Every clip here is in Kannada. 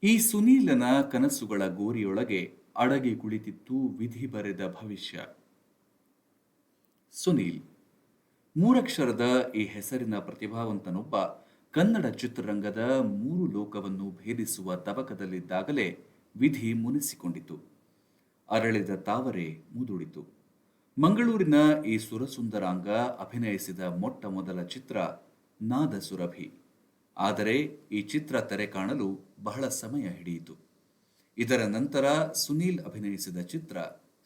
ಈ ಸುನೀಲನ ಕನಸುಗಳ ಗೋರಿಯೊಳಗೆ ಅಡಗಿ ಕುಳಿತಿತ್ತು ವಿಧಿ ಬರೆದ ಭವಿಷ್ಯ. ಸುನೀಲ್ ಮೂರಕ್ಷರದ ಈ ಹೆಸರಿನ ಪ್ರತಿಭಾವಂತನೊಬ್ಬ ಕನ್ನಡ ಚಿತ್ರರಂಗದ ಮೂರು ಲೋಕವನ್ನು ಭೇದಿಸುವ ತವಕದಲ್ಲಿದ್ದಾಗಲೇ ವಿಧಿ ಮುನಿಸಿಕೊಂಡಿತು. ಅರಳಿದ ತಾವರೆ ಮುದುಡಿತು. ಮಂಗಳೂರಿನ ಈ ಸುರಸುಂದರಾಂಗ ಅಭಿನಯಿಸಿದ ಮೊಟ್ಟ ಮೊದಲ ಚಿತ್ರ ನಾದಸುರಭಿ. ಆದರೆ ಈ ಚಿತ್ರ ತೆರೆ ಕಾಣಲು ಬಹಳ ಸಮಯ ಹಿಡಿಯಿತು. ಇದರ ನಂತರ ಸುನೀಲ್ ಅಭಿನಯಿಸಿದ ಚಿತ್ರ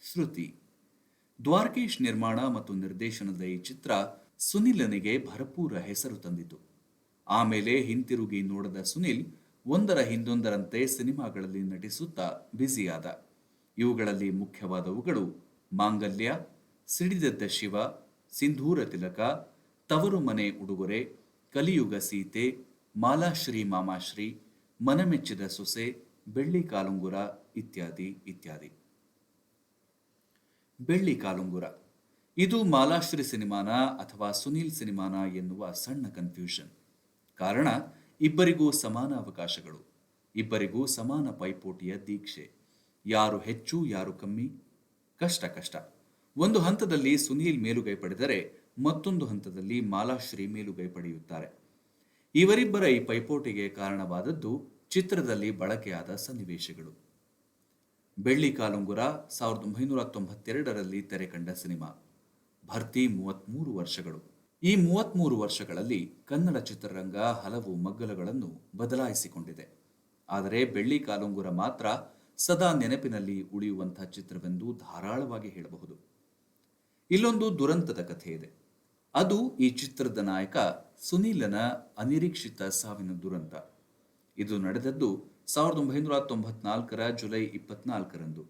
ಶ್ರುತಿ. ದ್ವಾರಕೀಶ್ ನಿರ್ಮಾಣ ಮತ್ತು ನಿರ್ದೇಶನದ ಈ ಚಿತ್ರ ಸುನಿಲನಿಗೆ ಭರಪೂರ ಹೆಸರು ತಂದಿತು. ಆಮೇಲೆ ಹಿಂತಿರುಗಿ ನೋಡದ ಸುನಿಲ್ ಒಂದರ ಹಿಂದೊಂದರಂತೆ ಸಿನಿಮಾಗಳಲ್ಲಿ ನಟಿಸುತ್ತಾ ಬ್ಯುಸಿಯಾದ. ಇವುಗಳಲ್ಲಿ ಮುಖ್ಯವಾದವುಗಳು ಮಾಂಗಲ್ಯ, ಸಿಡಿದೆದ್ದ ಶಿವ, ಸಿಂಧೂರ ತಿಲಕ, ತವರು ಮನೆ ಉಡುಗೊರೆ, ಕಲಿಯುಗ ಸೀತೆ, ಮಾಲಾಶ್ರೀ ಮಾಮಾಶ್ರೀ, ಮನಮೆಚ್ಚಿದ ಸೊಸೆ, ಬೆಳ್ಳಿ ಕಾಲುಂಗುರ ಇತ್ಯಾದಿ ಇತ್ಯಾದಿ. ಬೆಳ್ಳಿ ಕಾಲುಂಗುರ ಇದು ಮಾಲಾಶ್ರೀ ಸಿನಿಮಾನ ಅಥವಾ ಸುನೀಲ್ ಸಿನಿಮಾನ ಎನ್ನುವ ಸಣ್ಣ ಕನ್ಫ್ಯೂಷನ್. ಕಾರಣ, ಇಬ್ಬರಿಗೂ ಸಮಾನ ಅವಕಾಶಗಳು, ಇಬ್ಬರಿಗೂ ಸಮಾನ ಪೈಪೋಟಿಯ ದೀಕ್ಷೆ. ಯಾರು ಹೆಚ್ಚು ಯಾರು ಕಮ್ಮಿ? ಕಷ್ಟ ಕಷ್ಟ. ಒಂದು ಹಂತದಲ್ಲಿ ಸುನೀಲ್ ಮೇಲುಗೈ ಪಡೆದರೆ ಮತ್ತೊಂದು ಹಂತದಲ್ಲಿ ಮಾಲಾಶ್ರೀ ಮೇಲುಗೈ ಪಡೆಯುತ್ತಾರೆ. ಇವರಿಬ್ಬರ ಈ ಪೈಪೋಟಿಗೆ ಕಾರಣವಾದದ್ದು ಚಿತ್ರದಲ್ಲಿ ಬಳಕೆಯಾದ ಸನ್ನಿವೇಶಗಳು. ಬೆಳ್ಳಿ ಕಾಲುಂಗುರ 1992ರಲ್ಲಿ ತೆರೆ ಕಂಡ ಸಿನಿಮಾ. ಭರ್ತಿ 33 ವರ್ಷಗಳು. ಈ 33 ವರ್ಷಗಳಲ್ಲಿ ಕನ್ನಡ ಚಿತ್ರರಂಗ ಹಲವು ಮಗ್ಗಲುಗಳನ್ನು ಬದಲಾಯಿಸಿಕೊಂಡಿದೆ. ಆದರೆ ಬೆಳ್ಳಿ ಕಾಲುಂಗುರ ಮಾತ್ರ ಸದಾ ನೆನಪಿನಲ್ಲಿ ಉಳಿಯುವಂತಹ ಚಿತ್ರವೆಂದು ಧಾರಾಳವಾಗಿ ಹೇಳಬಹುದು. ಇಲ್ಲೊಂದು ದುರಂತದ ಕಥೆ ಇದೆ. ಅದು ಈ ಚಿತ್ರದ ನಾಯಕ ಸುನೀಲನ ಅನಿರೀಕ್ಷಿತ ಸಾವಿನ ದುರಂತ. ಇದು ನಡೆದದ್ದು 1994ರ ಜುಲೈ 24ರಂದು.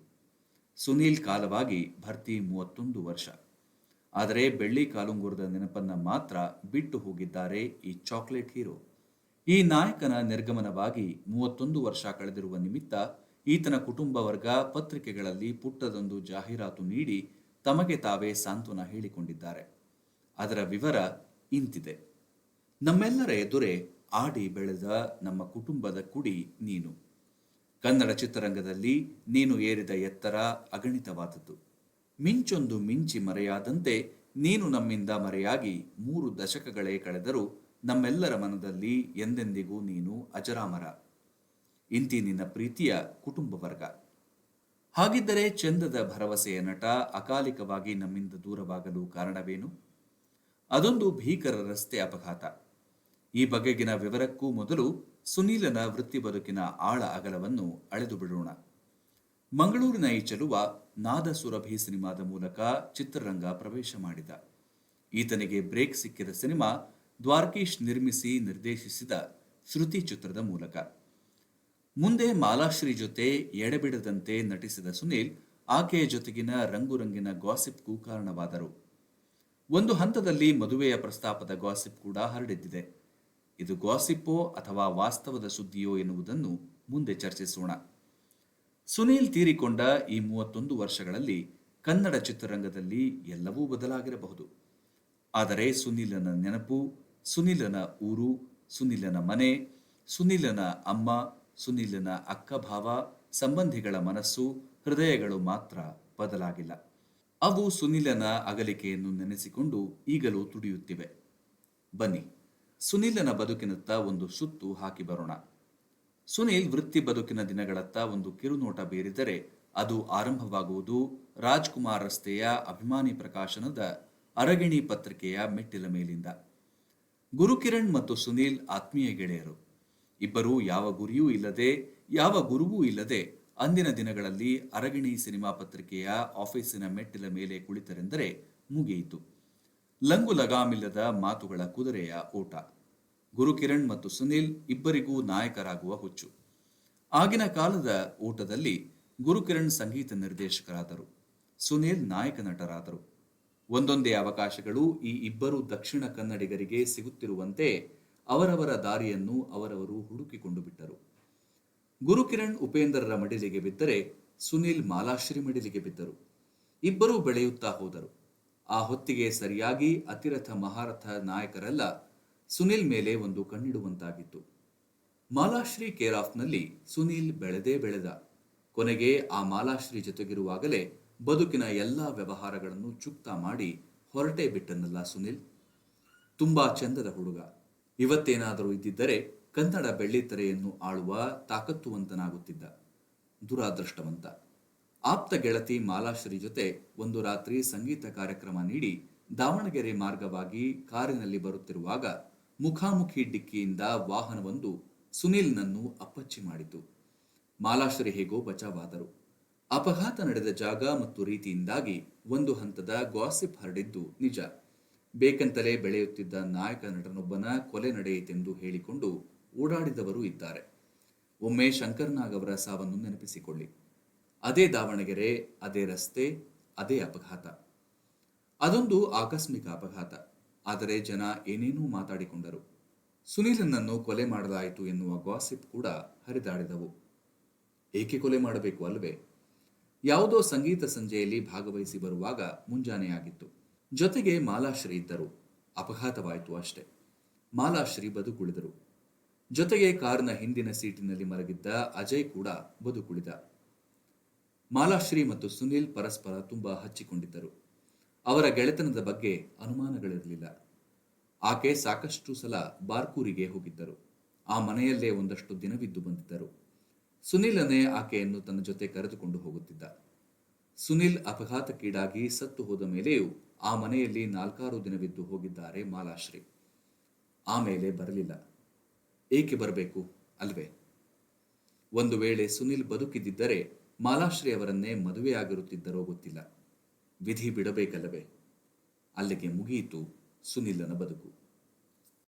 ಸುನೀಲ್ ಕಾಲವಾಗಿ ಭರ್ತಿ 31 ವರ್ಷ. ಆದರೆ ಬೆಳ್ಳಿ ಕಾಲುಂಗುರದ ನೆನಪನ್ನ ಮಾತ್ರ ಬಿಟ್ಟು ಹೋಗಿದ್ದಾರೆ ಈ ಚಾಕ್ಲೇಟ್ ಹೀರೋ. ಈ ನಾಯಕನ ನಿರ್ಗಮನವಾಗಿ 31 ವರ್ಷ ಕಳೆದಿರುವ ನಿಮಿತ್ತ ಈತನ ಕುಟುಂಬ ವರ್ಗ ಪತ್ರಿಕೆಗಳಲ್ಲಿ ಪುಟ್ಟದೊಂದು ಜಾಹೀರಾತು ನೀಡಿ ತಮಗೆ ತಾವೇ ಸಾಂತ್ವನ ಹೇಳಿಕೊಂಡಿದ್ದಾರೆ. ಅದರ ವಿವರ ಇಂತಿದೆ. ನಮ್ಮೆಲ್ಲರ ಎದುರೇ ಆಡಿ ಬೆಳೆದ ನಮ್ಮ ಕುಟುಂಬದ ಕುಡಿ ನೀನು. ಕನ್ನಡ ಚಿತ್ರರಂಗದಲ್ಲಿ ನೀನು ಏರಿದ ಎತ್ತರ ಅಗಣಿತವಾದದ್ದು. ಮಿಂಚೊಂದು ಮಿಂಚಿ ಮರೆಯಾದಂತೆ ನೀನು ನಮ್ಮಿಂದ ಮರೆಯಾಗಿ 3 ದಶಕಗಳೇ ಕಳೆದರೂ ನಮ್ಮೆಲ್ಲರ ಮನದಲ್ಲಿ ಎಂದೆಂದಿಗೂ ನೀನು ಅಜರಾಮರ. ಇಂತಿ ನಿನ್ನ ಪ್ರೀತಿಯ ಕುಟುಂಬ ವರ್ಗ. ಹಾಗಿದ್ದರೆ ಚಂದದ ಭರವಸೆಯ ನಟ ಅಕಾಲಿಕವಾಗಿ ನಮ್ಮಿಂದ ದೂರವಾಗಲು ಕಾರಣವೇನು? ಅದೊಂದು ಭೀಕರ ರಸ್ತೆ ಅಪಘಾತ. ಈ ಬಗೆಗಿನ ವಿವರಕ್ಕೂ ಮೊದಲು ಸುನೀಲನ ವೃತ್ತಿ ಬದುಕಿನ ಆಳ ಅಗಲವನ್ನು ಅಳೆದು ಬಿಡೋಣ. ಮಂಗಳೂರಿನ ಈ ಚೆಲುವ ನಾದಸುರಭಿ ಸಿನಿಮಾದ ಮೂಲಕ ಚಿತ್ರರಂಗ ಪ್ರವೇಶ ಮಾಡಿದ. ಈತನಿಗೆ ಬ್ರೇಕ್ ಸಿಕ್ಕಿದ ಸಿನಿಮಾ ದ್ವಾರಕೀಶ್ ನಿರ್ಮಿಸಿ ನಿರ್ದೇಶಿಸಿದ ಶ್ರುತಿ ಚಿತ್ರದ ಮೂಲಕ. ಮುಂದೆ ಮಾಲಾಶ್ರೀ ಜೊತೆ ಎಡೆಬಿಡದಂತೆ ನಟಿಸಿದ ಸುನೀಲ್ ಆಕೆಯ ಜೊತೆಗಿನ ರಂಗುರಂಗಿನ ಗಾಸಿಪ್ಗೂ ಕಾರಣವಾದರು. ಒಂದು ಹಂತದಲ್ಲಿ ಮದುವೆಯ ಪ್ರಸ್ತಾಪದ ಗಾಸಿಪ್ ಕೂಡ ಹರಡಿದ್ದಿದೆ. ಇದು ಗಾಸಿಪ್ಪೋ ಅಥವಾ ವಾಸ್ತವದ ಸುದ್ದಿಯೋ ಎನ್ನುವುದನ್ನು ಮುಂದೆ ಚರ್ಚಿಸೋಣ. ಸುನೀಲ್ ತೀರಿಕೊಂಡ ಈ 31 ವರ್ಷಗಳಲ್ಲಿ ಕನ್ನಡ ಚಿತ್ರರಂಗದಲ್ಲಿ ಎಲ್ಲವೂ ಬದಲಾಗಿರಬಹುದು. ಆದರೆ ಸುನೀಲನ ನೆನಪು, ಸುನೀಲನ ಊರು, ಸುನೀಲನ ಮನೆ, ಸುನೀಲನ ಅಮ್ಮ, ಸುನೀಲನ ಅಕ್ಕ ಭಾವ, ಸಂಬಂಧಿಗಳ ಮನಸ್ಸು, ಹೃದಯಗಳು ಮಾತ್ರ ಬದಲಾಗಿಲ್ಲ. ಅವು ಸುನೀಲನ ಅಗಲಿಕೆಯನ್ನು ನೆನೆಸಿಕೊಂಡು ಈಗಲೂ ತುಡಿಯುತ್ತಿವೆ. ಬನ್ನಿ, ಸುನೀಲನ ಬದುಕಿನತ್ತ ಒಂದು ಸುತ್ತು ಹಾಕಿ ಬರೋಣ. ಸುನೀಲ್ ವೃತ್ತಿ ಬದುಕಿನ ದಿನಗಳತ್ತ ಒಂದು ಕಿರುನೋಟ ಬೀರಿದರೆ ಅದು ಆರಂಭವಾಗುವುದು ರಾಜ್ಕುಮಾರ್ ರಸ್ತೆಯ ಅಭಿಮಾನಿ ಪ್ರಕಾಶನದ ಅರಗಿಣಿ ಪತ್ರಿಕೆಯ ಮೆಟ್ಟಿಲ ಮೇಲಿಂದ. ಗುರುಕಿರಣ್ ಮತ್ತು ಸುನೀಲ್ ಆತ್ಮೀಯ ಗೆಳೆಯರು. ಇಬ್ಬರೂ ಯಾವ ಗುರಿಯೂ ಇಲ್ಲದೆ, ಯಾವ ಗುರುವೂ ಇಲ್ಲದೆ ಅಂದಿನ ದಿನಗಳಲ್ಲಿ ಅರಗಿಣಿ ಸಿನಿಮಾ ಪತ್ರಿಕೆಯ ಆಫೀಸಿನ ಮೆಟ್ಟಿಲ ಮೇಲೆ ಕುಳಿತರೆಂದರೆ ಮುಗಿಯಿತು. ಲಂಗು ಲಗಾಮಿಲ್ಲದ ಮಾತುಗಳ ಕುದುರೆಯ ಓಟ. ಗುರುಕಿರಣ್ ಮತ್ತು ಸುನೀಲ್ ಇಬ್ಬರಿಗೂ ನಾಯಕರಾಗುವ ಹುಚ್ಚು. ಆಗಿನ ಕಾಲದ ಓಟದಲ್ಲಿ ಗುರುಕಿರಣ್ ಸಂಗೀತ ನಿರ್ದೇಶಕರಾದರು, ಸುನೀಲ್ ನಾಯಕ ನಟರಾದರು. ಒಂದೊಂದೇ ಅವಕಾಶಗಳು ಈ ಇಬ್ಬರು ದಕ್ಷಿಣ ಕನ್ನಡಿಗರಿಗೆ ಸಿಗುತ್ತಿರುವಂತೆ ಅವರವರ ದಾರಿಯನ್ನು ಅವರವರು ಹುಡುಕಿಕೊಂಡು ಬಿಟ್ಟರು. ಗುರುಕಿರಣ್ ಉಪೇಂದ್ರರ ಮಡಿಲಿಗೆ ಬಿದ್ದರೆ ಸುನೀಲ್ ಮಾಲಾಶ್ರೀ ಮಡಿಲಿಗೆ ಬಿದ್ದರು. ಇಬ್ಬರೂ ಬೆಳೆಯುತ್ತಾ ಹೋದರು. ಆ ಹೊತ್ತಿಗೆ ಸರಿಯಾಗಿ ಅತಿರಥ ಮಹಾರಥ ನಾಯಕರೆಲ್ಲ ಸುನಿಲ್ ಮೇಲೆ ಒಂದು ಕಣ್ಣಿಡುವಂತಾಗಿತ್ತು. ಮಾಲಾಶ್ರೀ ಕೇರ್ ಆಫ್ನಲ್ಲಿ ಸುನೀಲ್ ಬೆಳೆದೇ ಬೆಳೆದ. ಕೊನೆಗೆ ಆ ಮಾಲಾಶ್ರೀ ಜೊತೆಗಿರುವಾಗಲೇ ಬದುಕಿನ ಎಲ್ಲಾ ವ್ಯವಹಾರಗಳನ್ನು ಚುಕ್ತಾ ಮಾಡಿ ಹೊರಟೇ ಬಿಟ್ಟನಲ್ಲ ಸುನಿಲ್. ತುಂಬಾ ಚಂದದ ಹುಡುಗ. ಇವತ್ತೇನಾದರೂ ಇದ್ದಿದ್ದರೆ ಕನ್ನಡ ಬೆಳ್ಳಿತೆರೆಯನ್ನು ಆಳುವ ತಾಕತ್ತುವಂತನಾಗುತ್ತಿದ್ದ. ದುರಾದೃಷ್ಟವಂತ. ಆಪ್ತ ಗೆಳತಿ ಮಾಲಾಶ್ರೀ ಜೊತೆ ಒಂದು ರಾತ್ರಿ ಸಂಗೀತ ಕಾರ್ಯಕ್ರಮ ನೀಡಿ ದಾವಣಗೆರೆ ಮಾರ್ಗವಾಗಿ ಕಾರಿನಲ್ಲಿ ಬರುತ್ತಿರುವಾಗ ಮುಖಾಮುಖಿ ಡಿಕ್ಕಿಯಿಂದ ವಾಹನವೊಂದು ಸುನೀಲ್ನನ್ನು ಅಪ್ಪಚ್ಚಿ ಮಾಡಿತು. ಮಾಲಾಶ್ರೀ ಹೇಗೋ ಬಚಾವಾದರು. ಅಪಘಾತ ನಡೆದ ಜಾಗ ಮತ್ತು ರೀತಿಯಿಂದಾಗಿ ಒಂದು ಹಂತದ ಗಾಸಿಪ್ ಹರಡಿದ್ದು ನಿಜ. ಬೇಕಂತಲೇ ಬೆಳೆಯುತ್ತಿದ್ದ ನಾಯಕ ನಟನೊಬ್ಬನ ಕೊಲೆ ನಡೆಯಿತೆಂದು ಹೇಳಿಕೊಂಡು ಓಡಾಡಿದವರು ಇದ್ದಾರೆ. ಒಮ್ಮೆ ಶಂಕರ್ನಾಗ್ ಅವರ ಸಾವನ್ನು ನೆನಪಿಸಿಕೊಳ್ಳಿ. ಅದೇ ದಾವಣಗೆರೆ, ಅದೇ ರಸ್ತೆ, ಅದೇ ಅಪಘಾತ. ಅದೊಂದು ಆಕಸ್ಮಿಕ ಅಪಘಾತ. ಆದರೆ ಜನ ಏನೇನೂ ಮಾತಾಡಿಕೊಂಡರು. ಸುನೀಲನನ್ನು ಕೊಲೆ ಮಾಡಲಾಯಿತು ಎನ್ನುವ ಗಾಸಿಪ್ ಕೂಡ ಹರಿದಾಡಿದವು. ಏಕೆ ಕೊಲೆ ಮಾಡಬೇಕು ಅಲ್ವೇ? ಯಾವುದೋ ಸಂಗೀತ ಸಂಜೆಯಲ್ಲಿ ಭಾಗವಹಿಸಿ ಬರುವಾಗ ಮುಂಜಾನೆಯಾಗಿತ್ತು. ಜೊತೆಗೆ ಮಾಲಾಶ್ರೀ ಇದ್ದರು. ಅಪಘಾತವಾಯಿತು ಅಷ್ಟೆ. ಮಾಲಾಶ್ರೀ ಬದುಕುಳಿದರು. ಜೊತೆಗೆ ಕಾರಿನ ಹಿಂದಿನ ಸೀಟಿನಲ್ಲಿ ಮಲಗಿದ್ದ ಅಜಯ್ ಕೂಡ ಬದುಕುಳಿದ. ಮಾಲಾಶ್ರೀ ಮತ್ತು ಸುನೀಲ್ ಪರಸ್ಪರ ತುಂಬಾ ಹಚ್ಚಿಕೊಂಡಿದ್ದರು. ಅವರ ಗೆಳೆತನದ ಬಗ್ಗೆ ಅನುಮಾನಗಳಿರಲಿಲ್ಲ. ಆಕೆ ಸಾಕಷ್ಟು ಸಲ ಬಾರ್ಕೂರಿಗೆ ಹೋಗಿದ್ದರು. ಆ ಮನೆಯಲ್ಲೇ ಒಂದಷ್ಟು ದಿನವಿದ್ದು ಬಂದಿದ್ದರು. ಸುನೀಲನೇ ಆಕೆಯನ್ನು ತನ್ನ ಜೊತೆ ಕರೆದುಕೊಂಡು ಹೋಗುತ್ತಿದ್ದ. ಸುನೀಲ್ ಅಪಘಾತಕ್ಕೀಡಾಗಿ ಸತ್ತು ಹೋದ ಮೇಲೆಯೂ ಆ ಮನೆಯಲ್ಲಿ 4-6 ದಿನವಿದ್ದು ಹೋಗಿದ್ದಾರೆ ಮಾಲಾಶ್ರೀ. ಆಮೇಲೆ ಬರಲಿಲ್ಲ. ಏಕೆ ಬರಬೇಕು ಅಲ್ವೇ? ಒಂದು ವೇಳೆ ಸುನೀಲ್ ಬದುಕಿದ್ದಿದ್ದರೆ ಮಾಲಾಶ್ರೀ ಅವರನ್ನೇ ಮದುವೆಯಾಗಿರುತ್ತಿದ್ದರೋ ಗೊತ್ತಿಲ್ಲ. ವಿಧಿ ಬಿಡಬೇಕಲ್ಲವೇ? ಅಲ್ಲಿಗೆ ಮುಗಿಯಿತು ಸುನೀಲನ ಬದುಕು.